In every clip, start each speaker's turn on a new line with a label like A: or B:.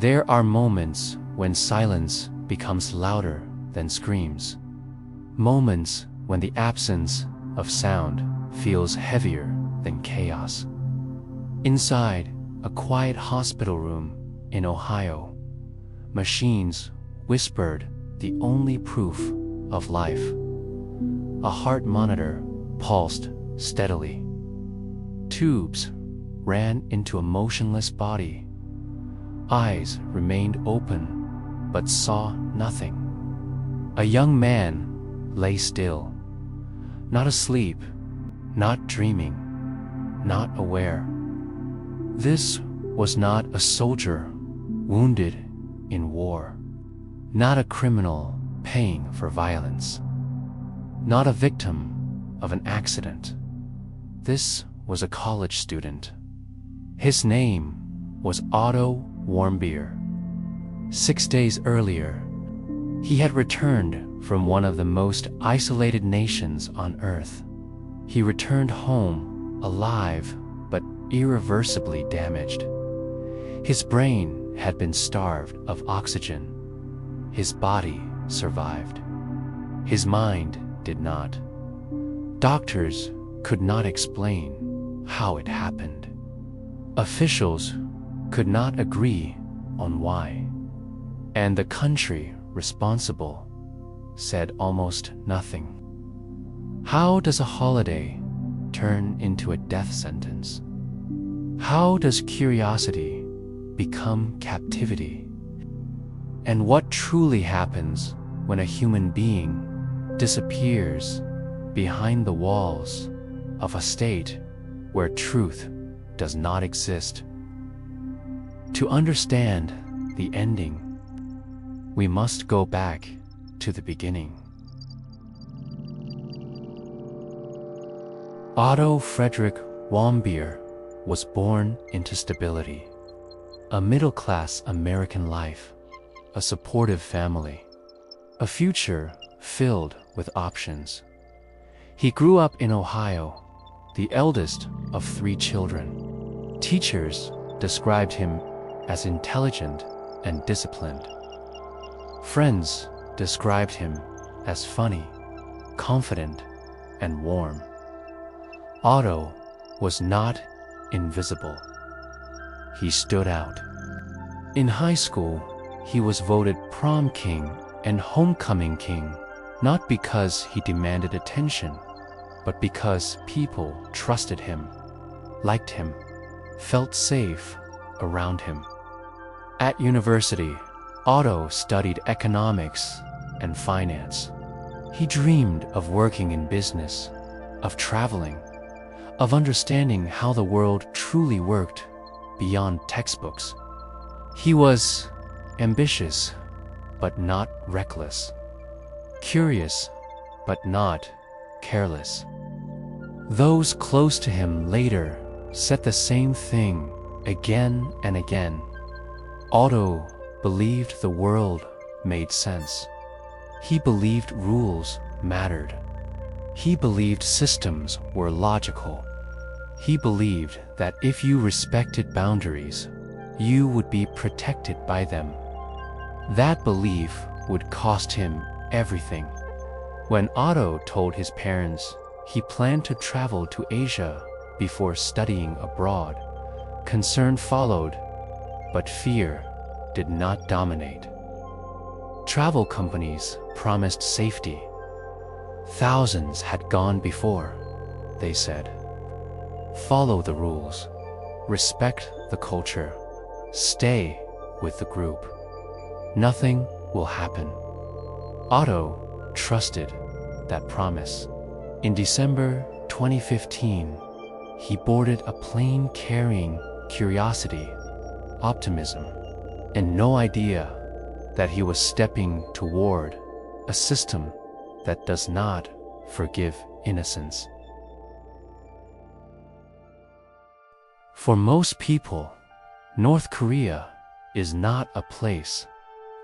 A: There are moments when silence becomes louder than screams. Moments when the absence of sound feels heavier than chaos. Inside a quiet hospital room in Ohio, machines whispered the only proof of life. A heart monitor pulsed steadily. Tubes ran into a motionless body. Eyes remained open, but saw nothing. A young man lay still, not asleep, not dreaming, not aware. This was not a soldier wounded in war, not a criminal paying for violence, not a victim of an accident. This was a college student. His name was Otto Warmbier. 6 days earlier, he had returned from one of the most isolated nations on Earth. He returned home alive but irreversibly damaged. His brain had been starved of oxygen. His body survived. His mind did not. Doctors could not explain how it happened. Officials could not agree on why. And the country responsible said almost nothing. How does a holiday turn into a death sentence? How does curiosity become captivity? And what truly happens when a human being disappears behind the walls of a state where truth does not exist? To understand the ending, we must go back to the beginning. Otto Frederick Warmbier was born into stability, a middle-class American life, a supportive family, a future filled with options. He grew up in Ohio, the eldest of 3 children. Teachers described him as intelligent and disciplined. Friends described him as funny, confident, and warm. Otto was not invisible. He stood out. In high school, he was voted prom king and homecoming king, not because he demanded attention, but because people trusted him, liked him, felt safe around him. At university, Otto studied economics and finance. He dreamed of working in business, of traveling, of understanding how the world truly worked beyond textbooks. He was ambitious, but not reckless. Curious, but not careless. Those close to him later said the same thing again and again. Otto believed the world made sense. He believed rules mattered. He believed systems were logical. He believed that if you respected boundaries, you would be protected by them. That belief would cost him everything. When Otto told his parents he planned to travel to Asia before studying abroad, concern followed, but fear did not dominate. Travel companies promised safety. Thousands had gone before, they said. Follow the rules, respect the culture, stay with the group. Nothing will happen. Otto trusted that promise. In December 2015, he boarded a plane carrying curiosity, optimism, and no idea that he was stepping toward a system that does not forgive innocence. For most people, North Korea is not a place.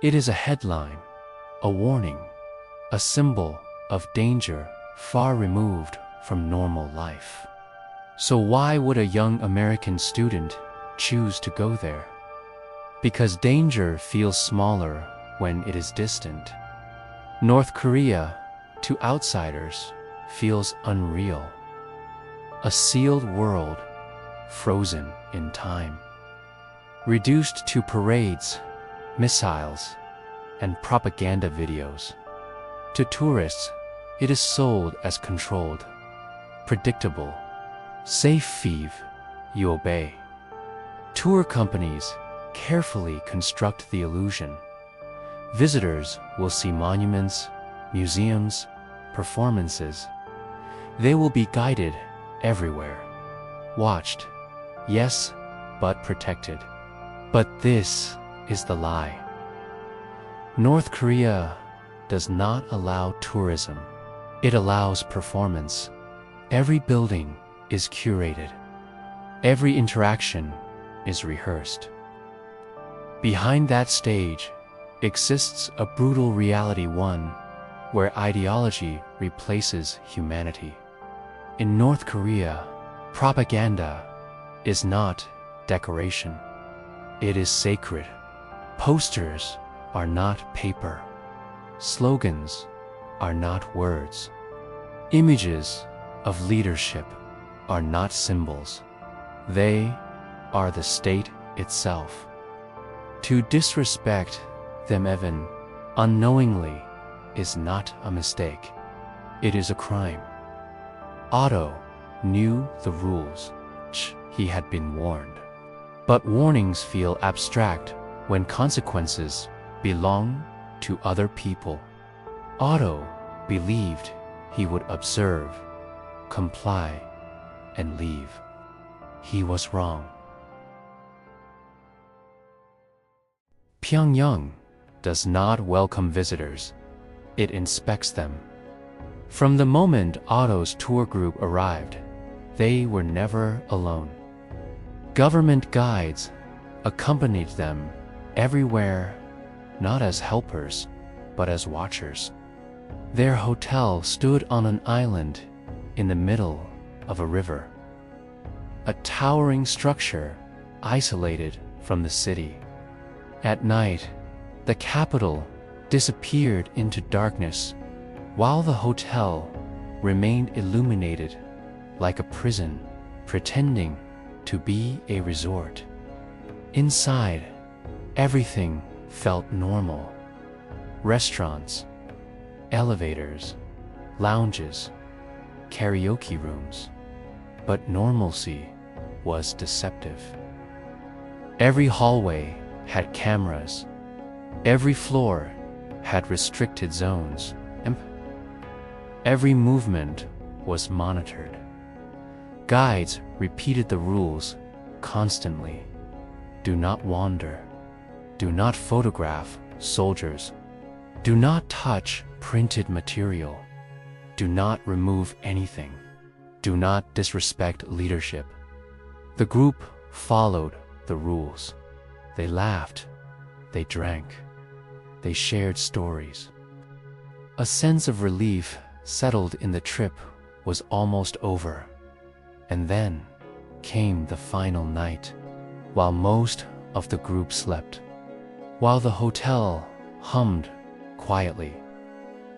A: It is a headline, a warning, a symbol of danger far removed from normal life. So why would a young American student choose to go there? because danger feels smaller when it is distant. North Korea, to outsiders, feels unreal. A sealed world, frozen in time. Reduced to parades, missiles, and propaganda videos. To tourists, it is sold as controlled, predictable, safe. You obey. Tour companies carefully construct the illusion. Visitors will see monuments, museums, performances. They will be guided everywhere. Watched, yes, but protected. But this is the lie. North Korea does not allow tourism. It allows performance. Every building is curated. Every interaction is rehearsed. Behind that stage exists a brutal reality, one where ideology replaces humanity. In North Korea, propaganda is not decoration. It is sacred. Posters are not paper. Slogans are not words. Images of leadership are not symbols. They are the state itself. To disrespect them even unknowingly is not a mistake. It is a crime. Otto knew the rules. He had been warned. But warnings feel abstract when consequences belong to other people. Otto believed he would observe, comply, and leave. He was wrong. Pyongyang does not welcome visitors. It inspects them. From the moment Otto's tour group arrived, they were never alone. Government guides accompanied them everywhere, not as helpers, but as watchers. Their hotel stood on an island in the middle of a river, a towering structure isolated from the city. At night, the capital disappeared into darkness, while the hotel remained illuminated like a prison, pretending to be a resort. Inside, everything felt normal. Restaurants, elevators, lounges, karaoke rooms. But normalcy was deceptive. Every hallway had cameras. Every floor had restricted zones. Every movement was monitored. Guides repeated the rules constantly. Do not wander. Do not photograph soldiers. Do not touch printed material. Do not remove anything. Do not disrespect leadership. The group followed the rules. They laughed. They drank. They shared stories. A sense of relief settled in. The trip was almost over. And then came the final night, while most of the group slept, while the hotel hummed quietly,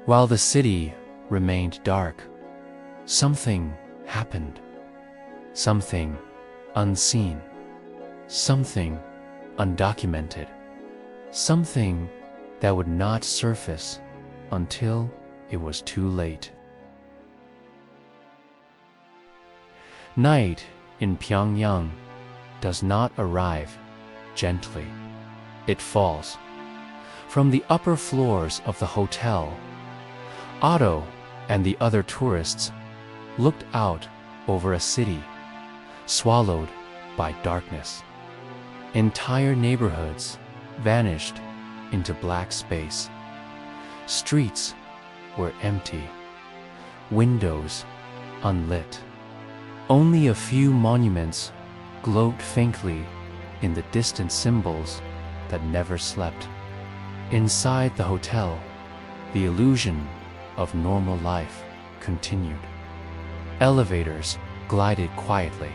A: while the city remained dark. Something happened. Something unseen. Something undocumented. Something that would not surface until it was too late. Night in Pyongyang does not arrive gently. It falls. From the upper floors of the hotel, Otto and the other tourists looked out over a city swallowed by darkness. Entire neighborhoods vanished into black space. Streets were empty, windows unlit. Only a few monuments glowed faintly in the distant symbols that never slept. Inside the hotel, the illusion of normal life continued. Elevators glided quietly.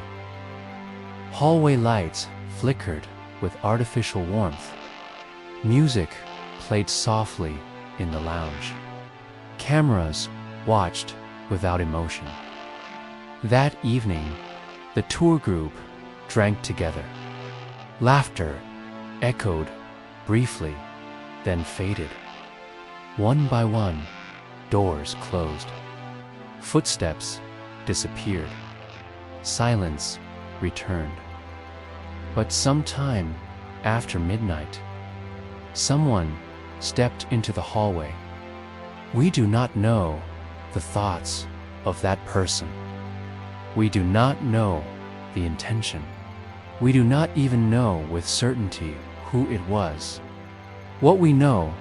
A: Hallway lights flickered with artificial warmth. Music played softly in the lounge. Cameras watched without emotion. That evening, the tour group drank together. Laughter echoed briefly, then faded. One by one, doors closed. Footsteps disappeared. Silence returned. But sometime after midnight, someone stepped into the hallway. We do not know the thoughts of that person. We do not know the intention. We do not even know with certainty who it was. What we know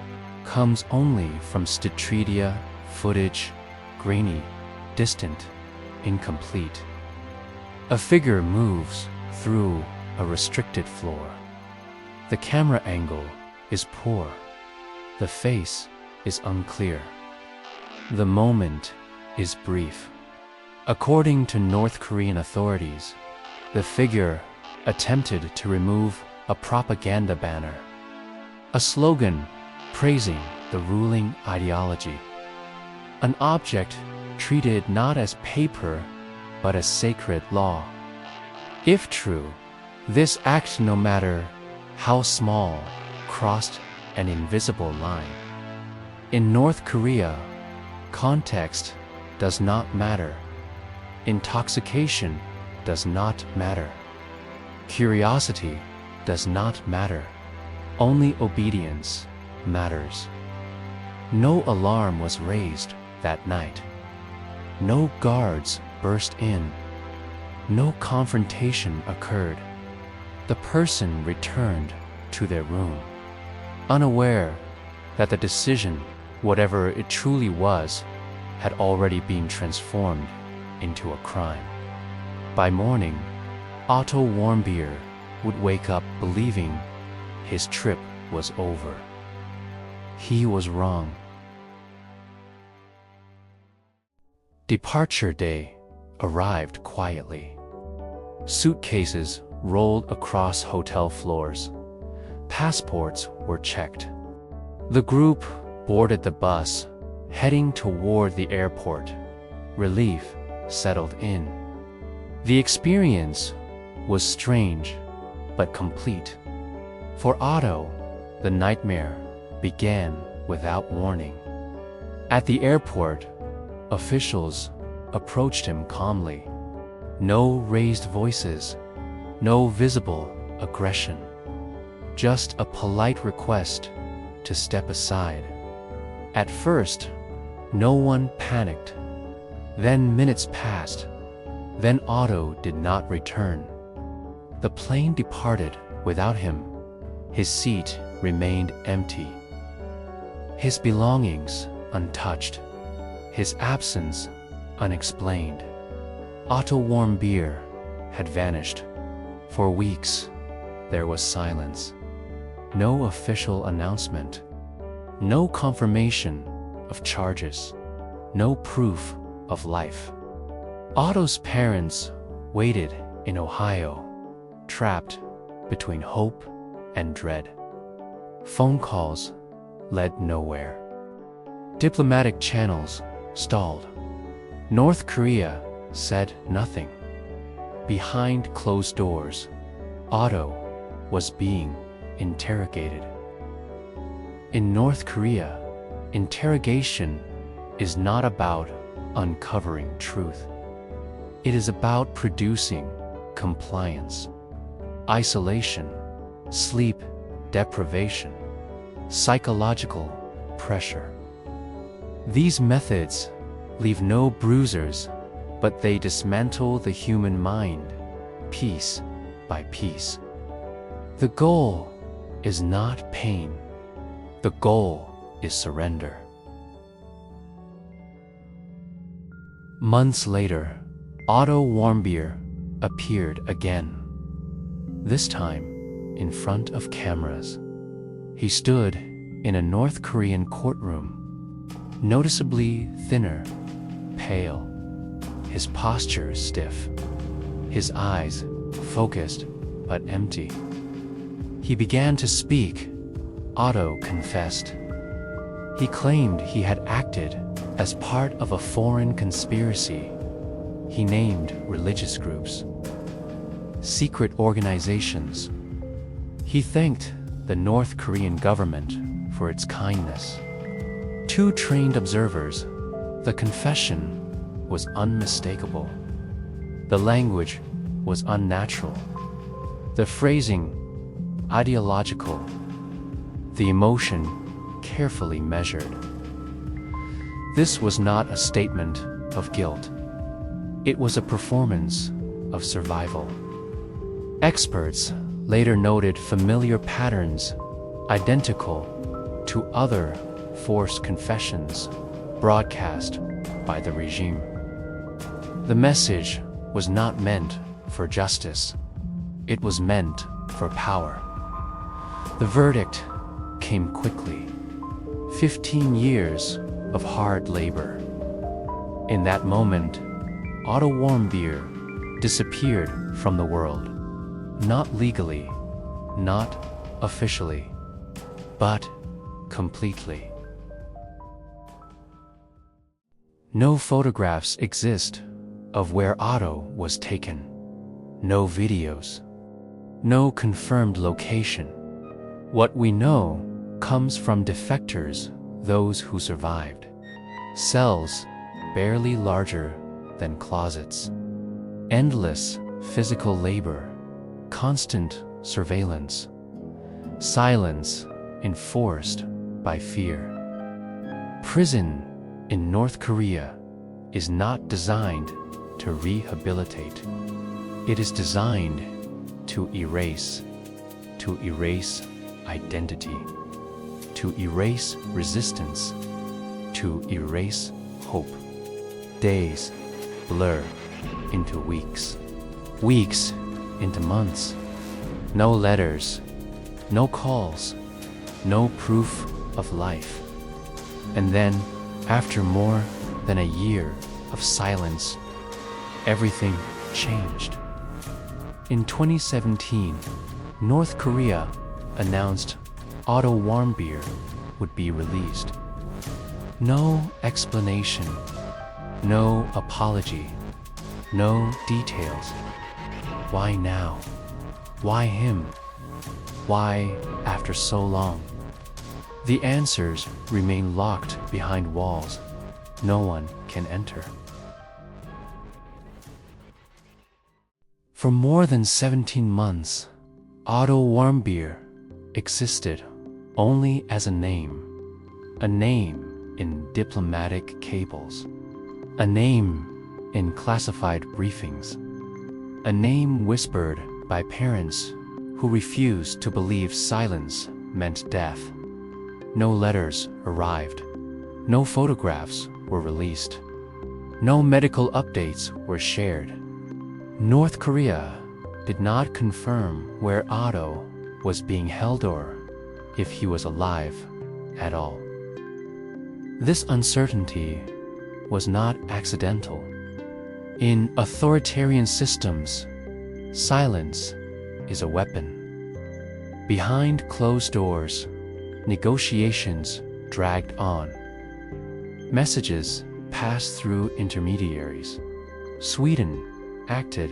A: comes only from statredia, footage, grainy, distant, incomplete. A figure moves through a restricted floor. The camera angle is poor. The face is unclear. The moment is brief. According to North Korean authorities, the figure attempted to remove a propaganda banner, a slogan praising the ruling ideology, an object treated not as paper but as sacred law. If true, this act, no matter how small, crossed an invisible line. In North Korea, context does not matter. Intoxication does not matter. Curiosity does not matter. Only obedience matters. No alarm was raised that night. No guards burst in. No confrontation occurred. The person returned to their room, unaware that the decision, whatever it truly was, had already been transformed into a crime. By morning, Otto Warmbier would wake up believing his trip was over. He was wrong. Departure day arrived quietly. Suitcases rolled across hotel floors. Passports were checked. The group boarded the bus, heading toward the airport. Relief settled in. The experience was strange, but complete. For Otto, the nightmare began without warning. At the airport, officials approached him calmly. No raised voices, no visible aggression. Just a polite request to step aside. At first, no one panicked. Then minutes passed. Then Otto did not return. The plane departed without him. His seat remained empty. His belongings untouched. His absence unexplained. Otto Warmbier had vanished. For weeks, there was silence. No official announcement. No confirmation of charges. No proof of life. Otto's parents waited in Ohio, trapped between hope and dread. Phone calls led nowhere. Diplomatic channels stalled. North Korea said nothing. Behind closed doors, Otto was being interrogated. In North Korea, interrogation is not about uncovering truth. It is about producing compliance, isolation, sleep deprivation, psychological pressure. These methods leave no bruisers, but they dismantle the human mind, piece by piece. The goal is not pain. The goal is surrender. Months later, Otto Warmbier appeared again. This time, in front of cameras. He stood in a North Korean courtroom, noticeably thinner, pale, his posture stiff, his eyes focused but empty. he began to speak, Otto confessed. He claimed he had acted as part of a foreign conspiracy. He named religious groups, secret organizations. He thanked the North Korean government for its kindness. To trained observers, the confession was unmistakable. The language was unnatural. The phrasing ideological. The emotion carefully measured. This was not a statement of guilt. It was a performance of survival. Experts later noted familiar patterns identical to other forced confessions broadcast by the regime. The message was not meant for justice. It was meant for power. The verdict came quickly. 15 years of hard labor. In that moment, Otto Warmbier disappeared from the world. Not legally, not officially, but completely. No photographs exist of where Otto was taken. No videos. No confirmed location. What we know comes from defectors, those who survived. Cells barely larger than closets. Endless physical labor. Constant surveillance. Silence enforced by fear. Prison in North Korea is not designed to rehabilitate. It is designed to erase identity, to erase resistance, to erase hope. Days blur into weeks, weeks into months. No letters, no calls, no proof of life. And then, after more than a year of silence, everything changed. In 2017, North Korea announced Otto Warmbier would be released. No explanation, no apology, no details. Why now? Why him? Why after so long? The answers remain locked behind walls. No one can enter. For more than 17 months, Otto Warmbier existed only as a name in diplomatic cables, a name in classified briefings, a name whispered by parents who refused to believe silence meant death. No letters arrived. No photographs were released. No medical updates were shared. North Korea did not confirm where Otto was being held or if he was alive at all. This uncertainty was not accidental. In authoritarian systems, silence is a weapon. Behind closed doors, negotiations dragged on. Messages passed through intermediaries. Sweden acted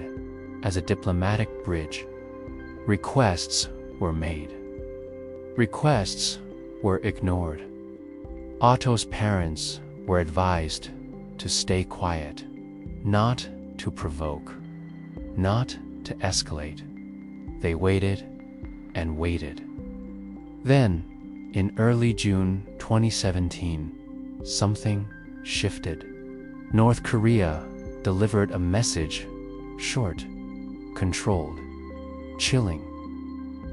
A: as a diplomatic bridge. Requests were made. Requests were ignored. Otto's parents were advised to stay quiet, not to provoke, not to escalate. They waited and waited. Then, in early June 2017, something shifted. North Korea delivered a message, short, controlled, chilling.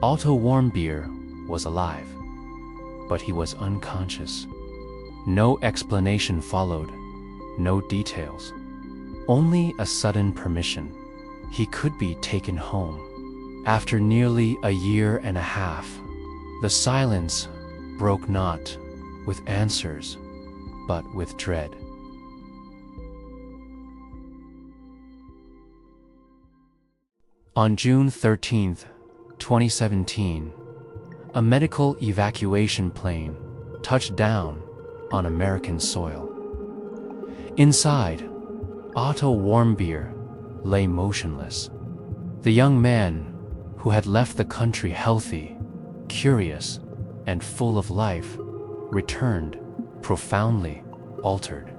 A: Otto Warmbier was alive, but he was unconscious. No explanation followed, no details. Only a sudden permission. He could be taken home. After nearly a year and a half, the silence broke not with answers, but with dread. On June 13, 2017, a medical evacuation plane touched down on American soil. Inside, Otto Warmbier lay motionless. The young man who had left the country healthy, curious, and full of life returned profoundly altered.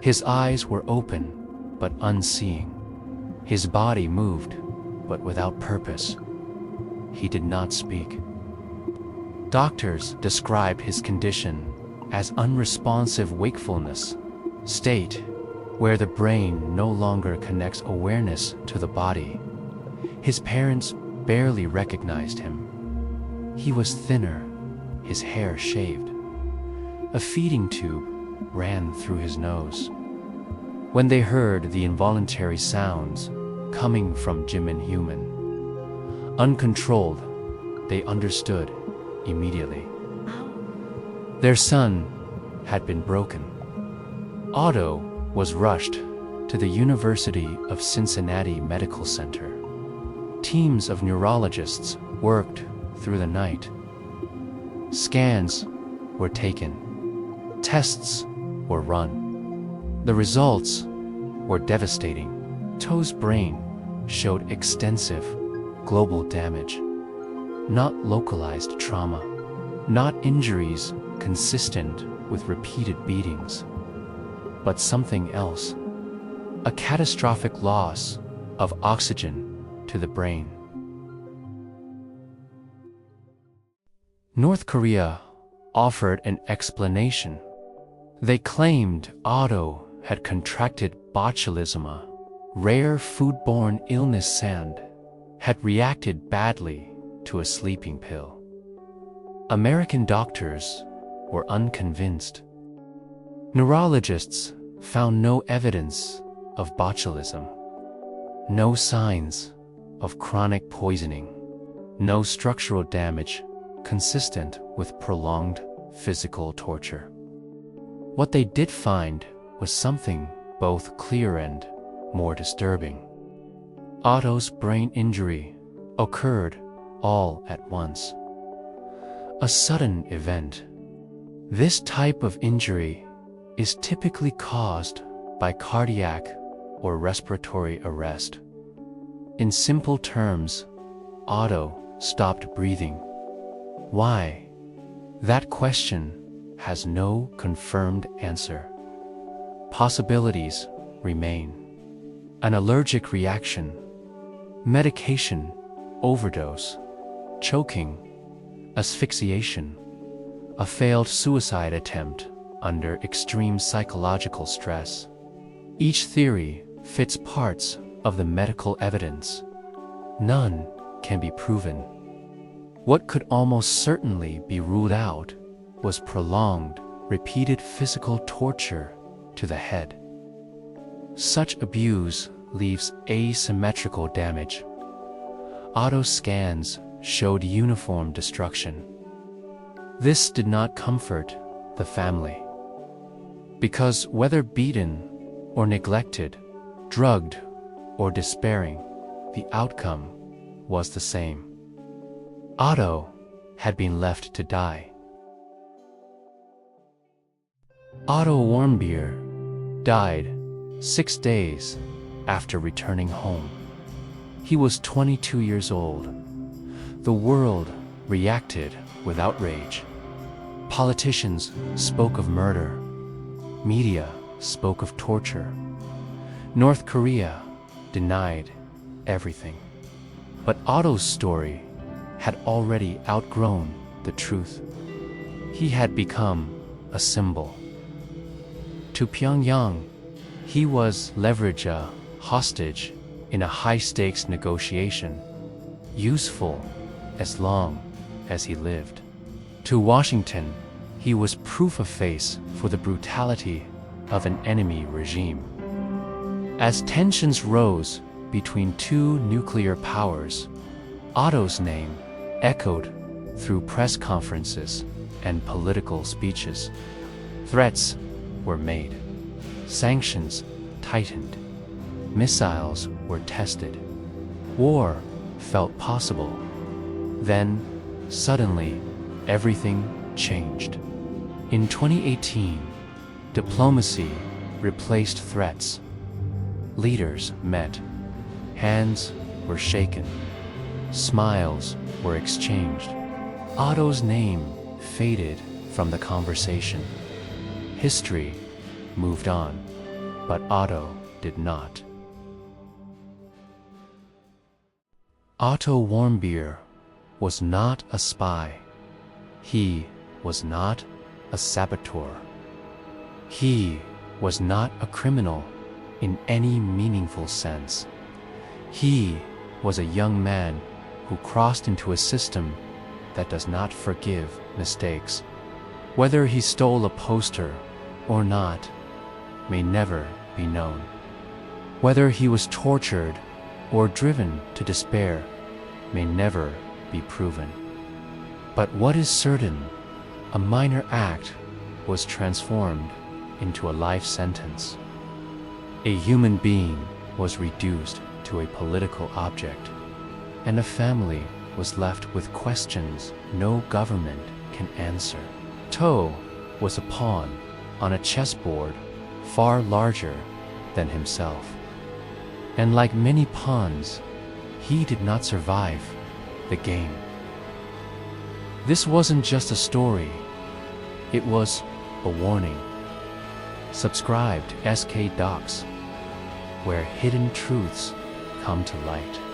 A: His eyes were open but unseeing. His body moved but without purpose. He did not speak. Doctors described his condition as unresponsive wakefulness, state where the brain no longer connects awareness to the body. His parents barely recognized him. He was thinner, his hair shaved. A feeding tube ran through his nose. When they heard the involuntary sounds coming from Jim and Human, uncontrolled, they understood immediately. Their son had been broken. Otto was rushed to the University of Cincinnati Medical Center. Teams of neurologists worked through the night. Scans were taken. Tests were run. The results were devastating. Otto's brain showed extensive global damage. Not localized trauma, not injuries consistent with repeated beatings, but something else. A catastrophic loss of oxygen to the brain. North Korea offered an explanation. They claimed Otto had contracted botulism, a rare foodborne illness, and had reacted badly to a sleeping pill. American doctors were unconvinced. Neurologists found no evidence of botulism, no signs of chronic poisoning, no structural damage consistent with prolonged physical torture. What they did find was something both clear and more disturbing. Otto's brain injury occurred all at once. A sudden event. This type of injury is typically caused by cardiac or respiratory arrest. In simple terms, Otto stopped breathing. Why? That question has no confirmed answer. Possibilities remain. An allergic reaction, medication overdose, choking, asphyxiation, a failed suicide attempt under extreme psychological stress. Each theory fits parts of the medical evidence. None can be proven. What could almost certainly be ruled out was prolonged, repeated physical torture to the head. Such abuse leaves asymmetrical damage. Otto scans showed uniform destruction. This did not comfort the family, because whether beaten or neglected, drugged or despairing, the outcome was the same. Otto had been left to die. Otto Warmbier died 6 days after returning home. He was 22 years old. The world reacted with outrage. Politicians spoke of murder. Media spoke of torture. North Korea denied everything. But Otto's story had already outgrown the truth. He had become a symbol. To Pyongyang, he was leverage a hostage in a high-stakes negotiation, useful as long as he lived. To Washington, he was proof of face for the brutality of an enemy regime. As tensions rose between two nuclear powers, Otto's name echoed through press conferences and political speeches. Threats were made. Sanctions tightened. Missiles were tested. War felt possible. Then Suddenly, everything changed. In 2018, diplomacy replaced threats. Leaders met. Hands were shaken. Smiles were exchanged. Otto's name faded from the conversation. History moved on, but Otto did not. Otto Warmbier was not a spy. He was not a saboteur. He was not a criminal in any meaningful sense. He was a young man who crossed into a system that does not forgive mistakes. Whether he stole a poster or not may never be known. Whether he was tortured or driven to despair may never be proven. But what is certain, a minor act was transformed into a life sentence. A human being was reduced to a political object, and a family was left with questions no government can answer. Otto was a pawn on a chessboard far larger than himself. And like many pawns, he did not survive the game. This wasn't just a story, it was a warning. Subscribe to SK Docs, where hidden truths come to light.